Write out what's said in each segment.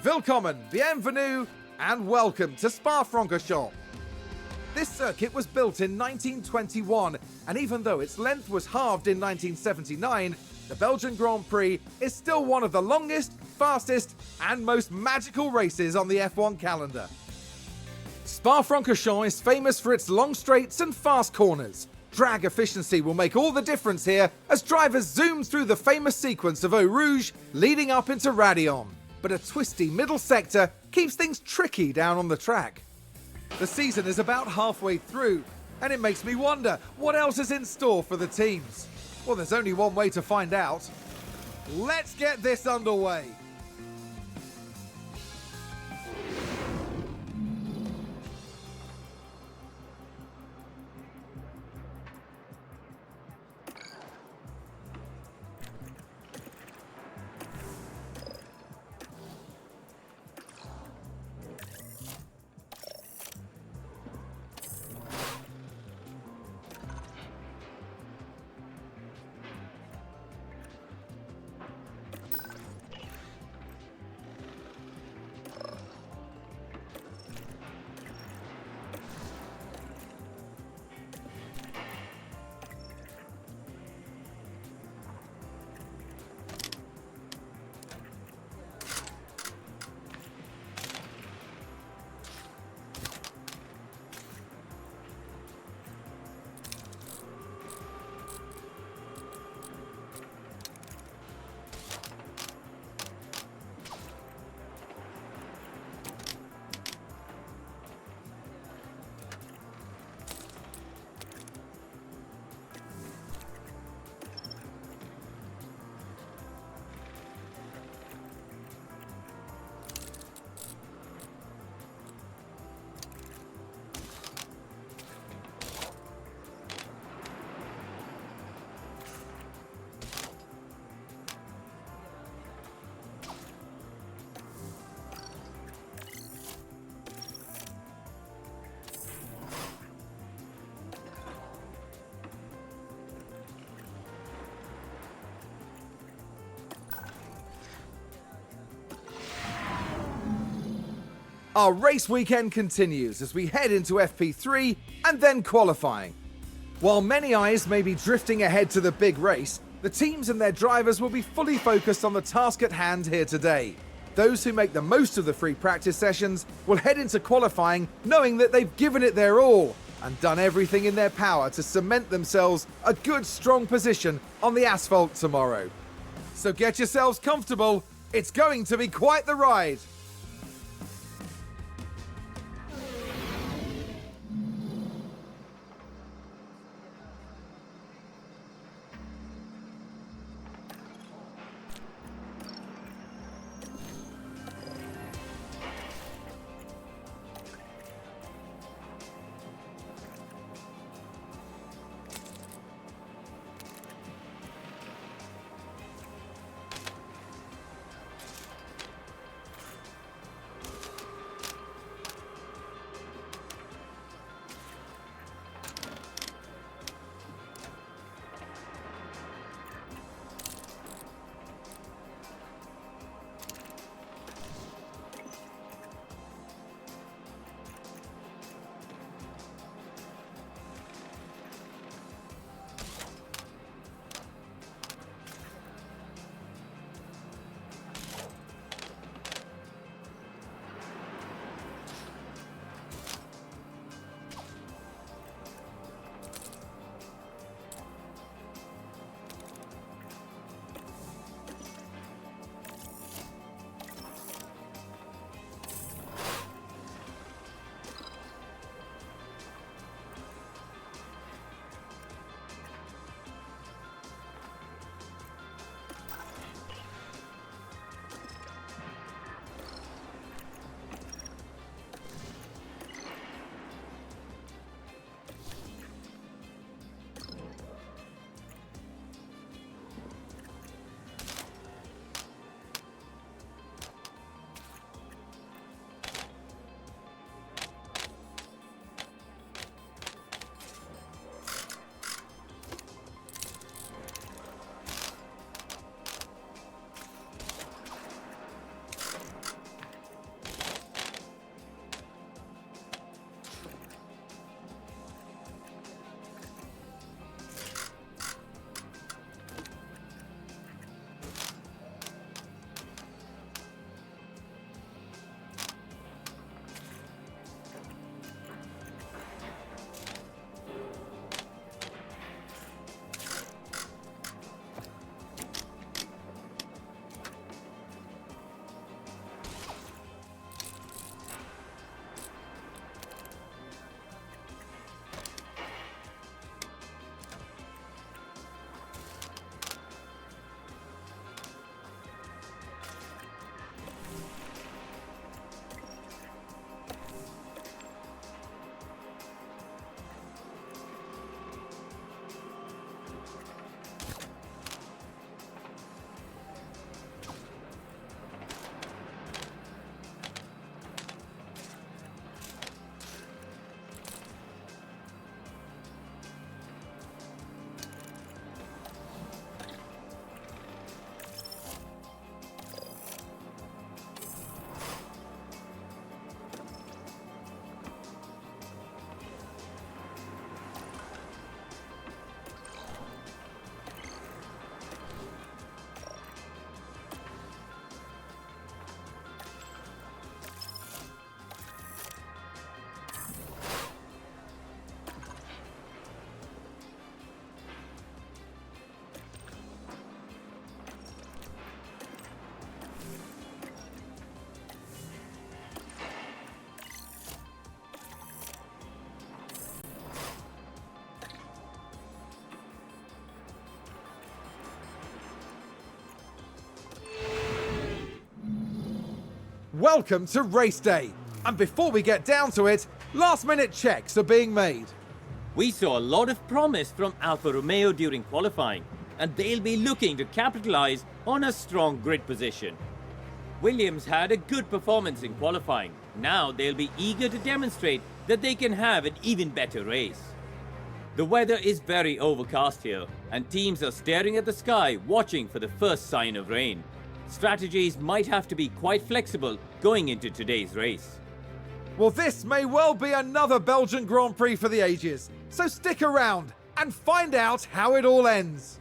Willkommen, bienvenue, and welcome to Spa-Francorchamps. This circuit was built in 1921, and even though its length was halved in 1979, the Belgian Grand Prix is still one of the longest, fastest, and most magical races on the F1 calendar. Spa-Francorchamps is famous for its long straights and fast corners. Drag efficiency will make all the difference here as drivers zoom through the famous sequence of Eau Rouge leading up into Raidillon. But a twisty middle sector keeps things tricky down on the track. The season is about halfway through, and it makes me wonder what else is in store for the teams. Well, there's only one way to find out. Let's get this underway. Our race weekend continues as we head into FP3 and then qualifying. While many eyes may be drifting ahead to the big race, the teams and their drivers will be fully focused on the task at hand here today. Those who make the most of the free practice sessions will head into qualifying knowing that they've given it their all and done everything in their power to cement themselves a good strong position on the asphalt tomorrow. So get yourselves comfortable, it's going to be quite the ride. Welcome to race day. And before we get down to it, last-minute checks are being made. We saw a lot of promise from Alfa Romeo during qualifying, and they'll be looking to capitalize on a strong grid position. Williams had a good performance in qualifying. Now they'll be eager to demonstrate that they can have an even better race. The weather is very overcast here, and teams are staring at the sky watching for the first sign of rain. Strategies might have to be quite flexible going into today's race. Well, this may well be another Belgian Grand Prix for the ages, so stick around and find out how it all ends.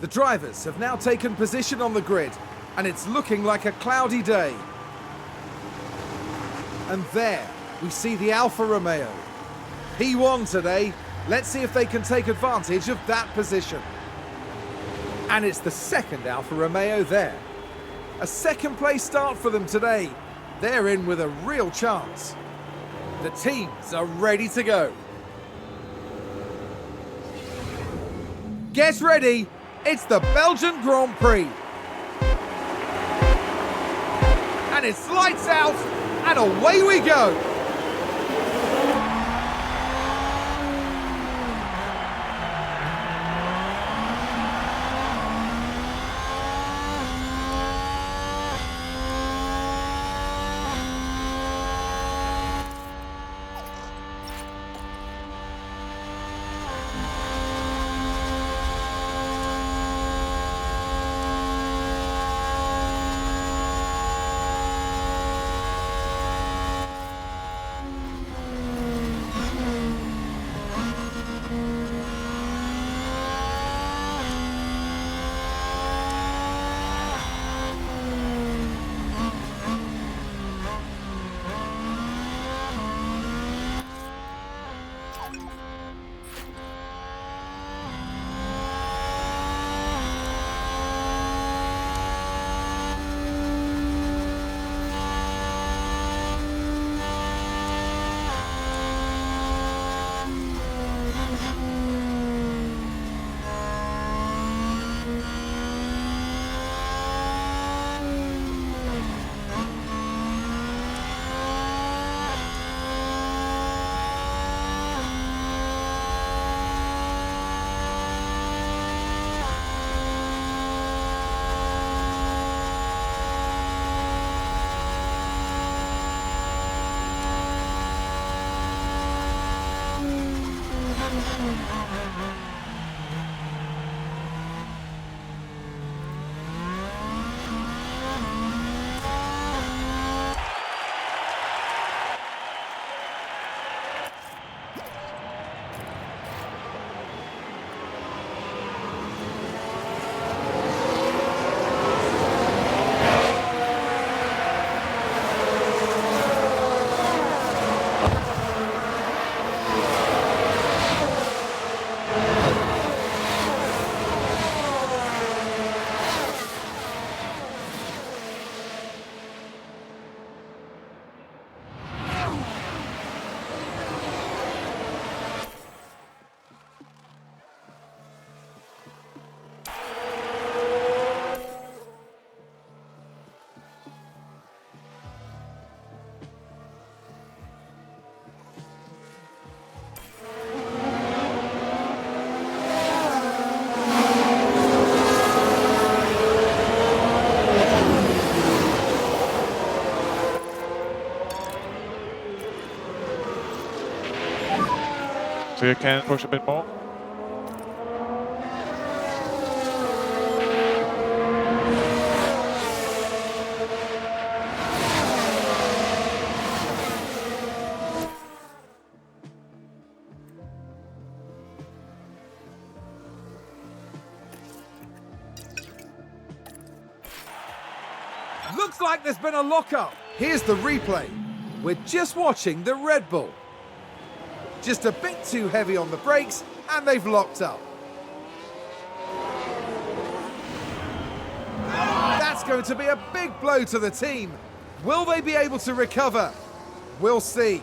The drivers have now taken position on the grid, and it's looking like a cloudy day. And there, we see the Alfa Romeo. He won today. Let's see if they can take advantage of that position. And it's the second Alfa Romeo there. A second place start for them today. They're in with a real chance. The teams are ready to go. Get ready. It's the Belgian Grand Prix. And it's lights out, and away we go. If you can push a bit more. Looks like there's been a lockup. Here's the replay. We're just watching the Red Bull. Just a bit too heavy on the brakes, and they've locked up. That's going to be a big blow to the team. Will they be able to recover? We'll see.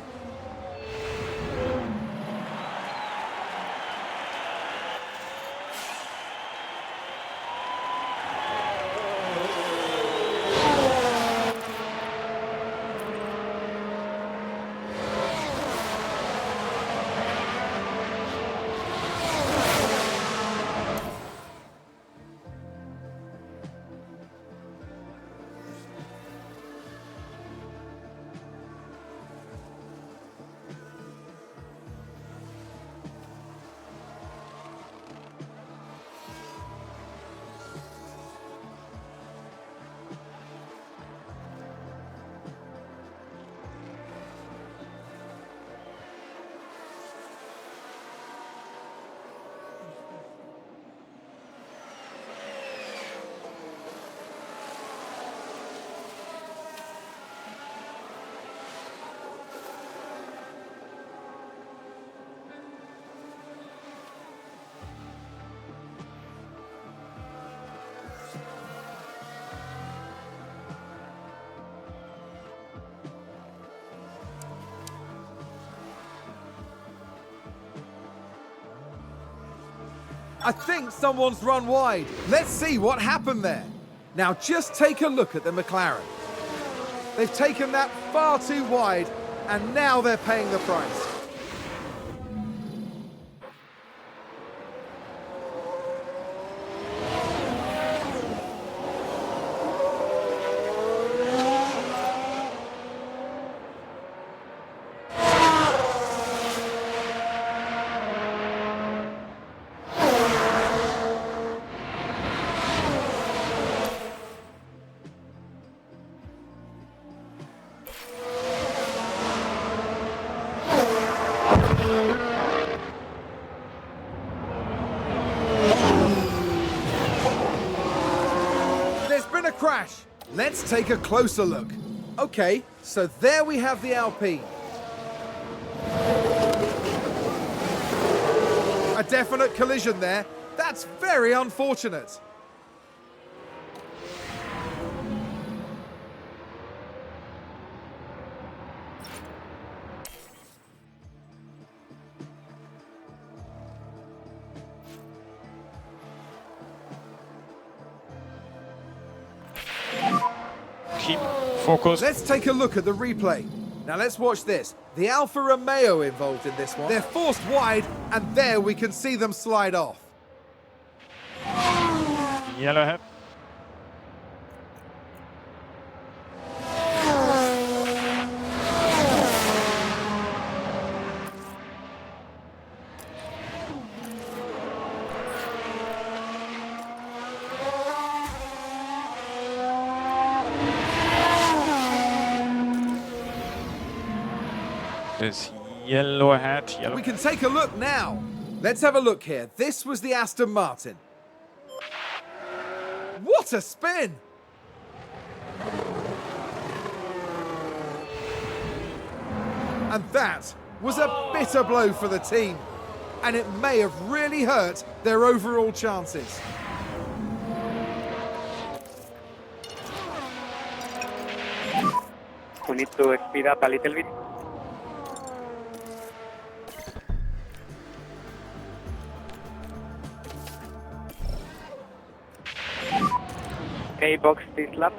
I think someone's run wide. Let's see what happened there. Now just take a look at the McLaren. They've taken that far too wide, and now they're paying the price. Crash. Let's take a closer look. Okay, so there we have the Alpine. A definite collision there. That's very unfortunate. Keep focused. Let's take a look at the replay. Now let's watch this. The Alfa Romeo involved in this one. They're forced wide, and there we can see them slide off. Yellow ahead. There's yellow ahead. Yellow. We can take a look now. Let's have a look here. This was the Aston Martin. What a spin! And that was a bitter blow for the team. And it may have really hurt their overall chances. We need to speed up a little bit. Okay, box this lap.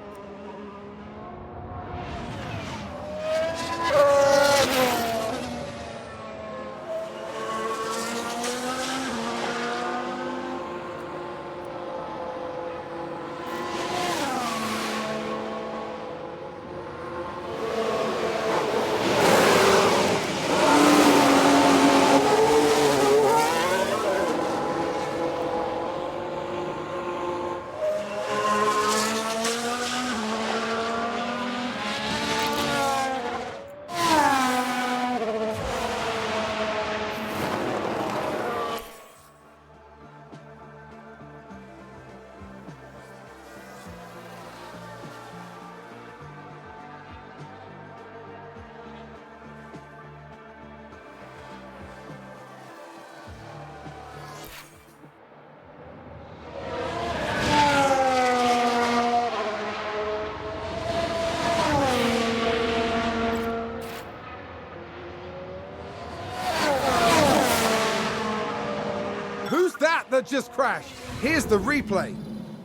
that just crashed. Here's the replay.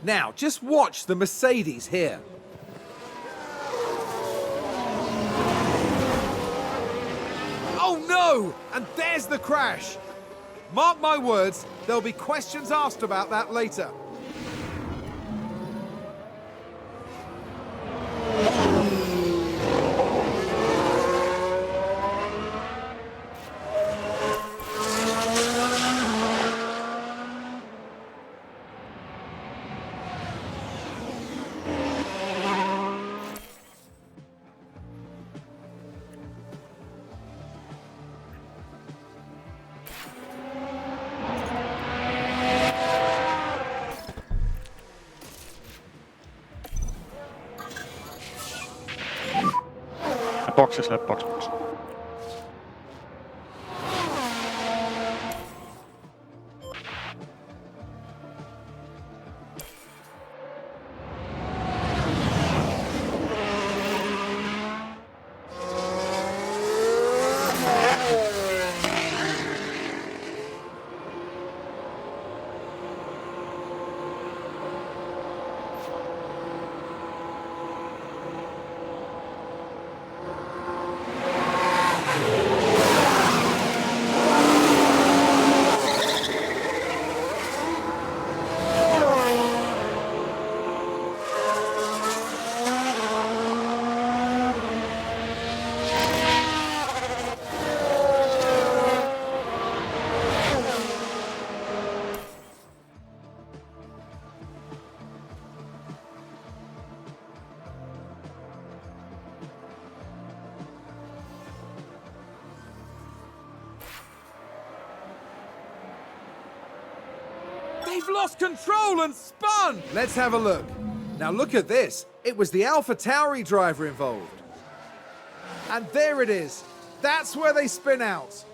Now, just watch the Mercedes here. Oh no! And there's the crash. Mark my words, there'll be questions asked about that later. Boxes left, box. They've lost control and spun! Let's have a look. Now look at this. It was the AlphaTauri driver involved. And there it is. That's where they spin out.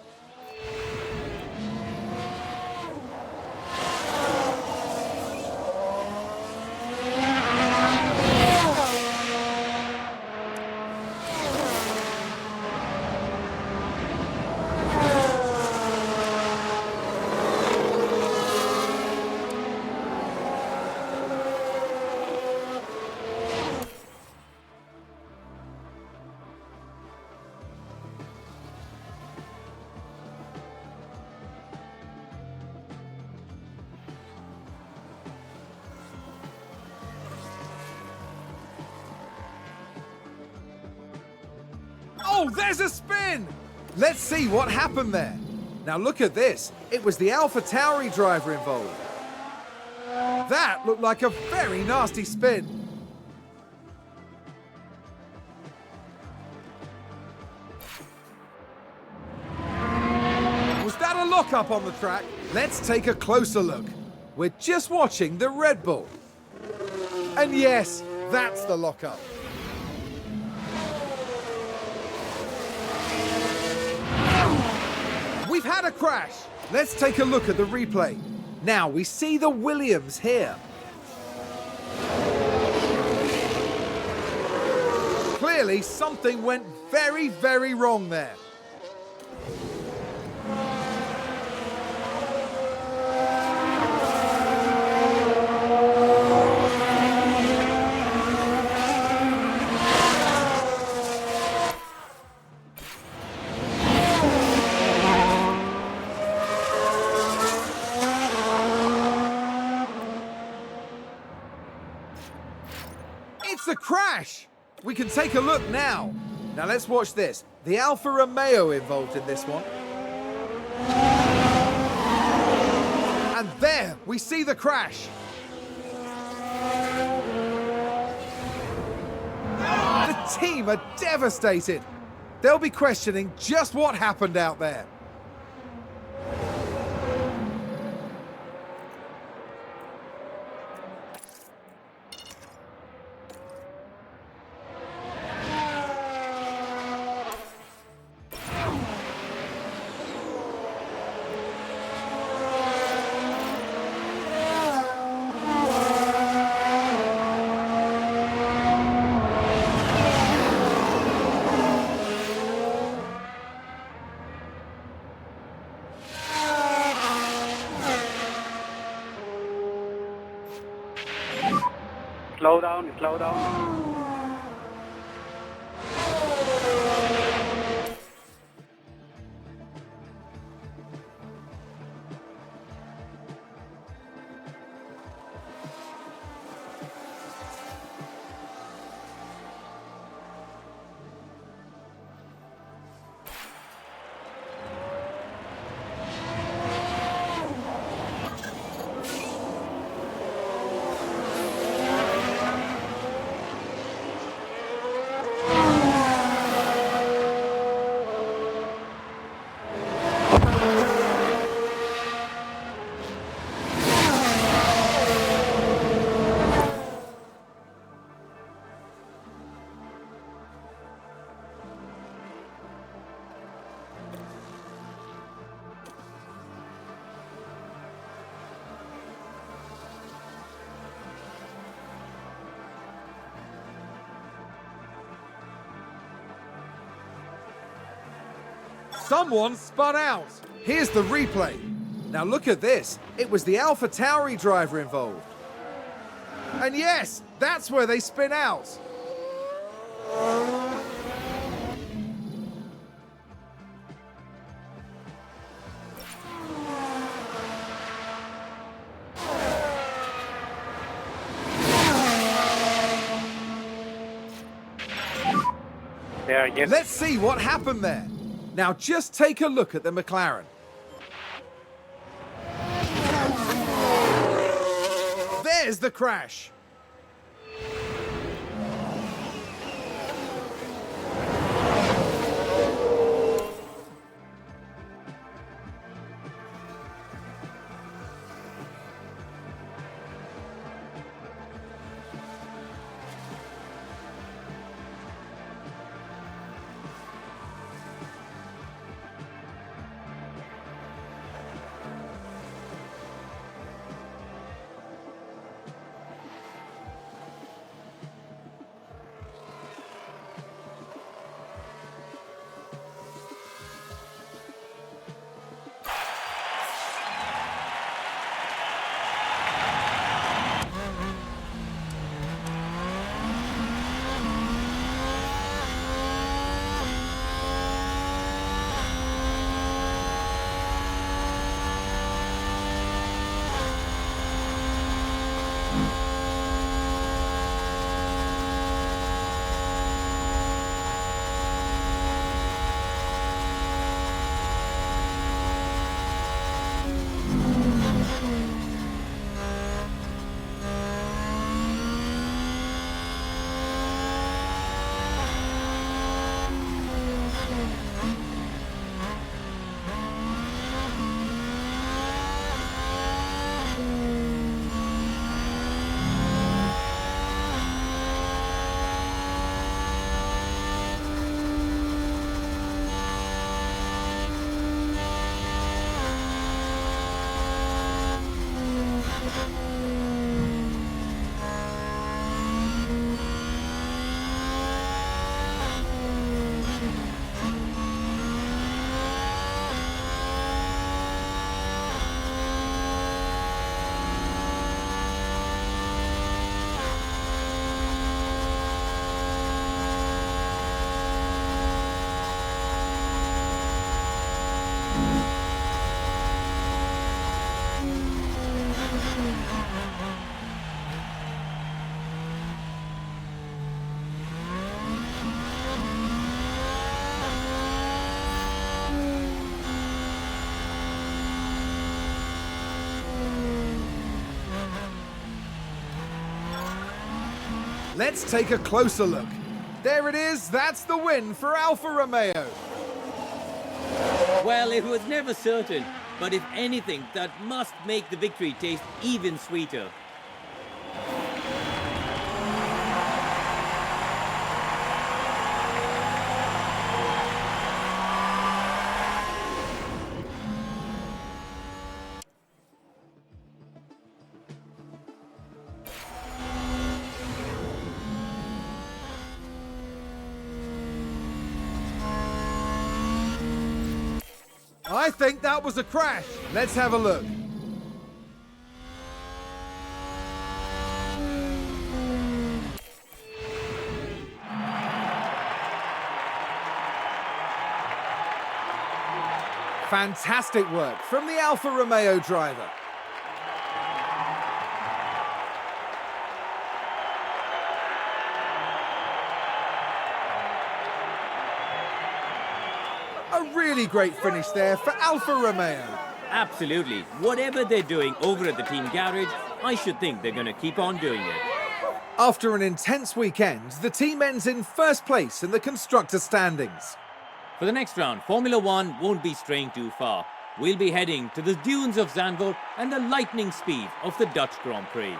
Oh, there's a spin! Let's see what happened there. Now look at this. It was the AlphaTauri driver involved. That looked like a very nasty spin. Was that a lockup on the track? Let's take a closer look. We're just watching the Red Bull. And yes, that's the lockup. We've had a crash. Let's take a look at the replay. Now we see the Williams here. Clearly something went very, very wrong there. It's a crash! We can take a look now. Now let's watch this. The Alfa Romeo involved in this one. And there, we see the crash. The team are devastated. They'll be questioning just what happened out there. Slow down, slow down. Someone spun out. Here's the replay. Now look at this. It was the AlphaTauri driver involved. And yes, that's where they spin out. There, yes. Let's see what happened there. Now just take a look at the McLaren. There's the crash. Let's take a closer look. There it is, that's the win for Alfa Romeo. Well, it was never certain, but if anything, that must make the victory taste even sweeter. I think that was a crash. Let's have a look. Fantastic work from the Alfa Romeo driver. A really great finish there for Alfa Romeo. Absolutely. Whatever they're doing over at the team garage, I should think they're going to keep on doing it. After an intense weekend, the team ends in first place in the constructor standings. For the next round, Formula One won't be straying too far. We'll be heading to the dunes of Zandvoort and the lightning speed of the Dutch Grand Prix.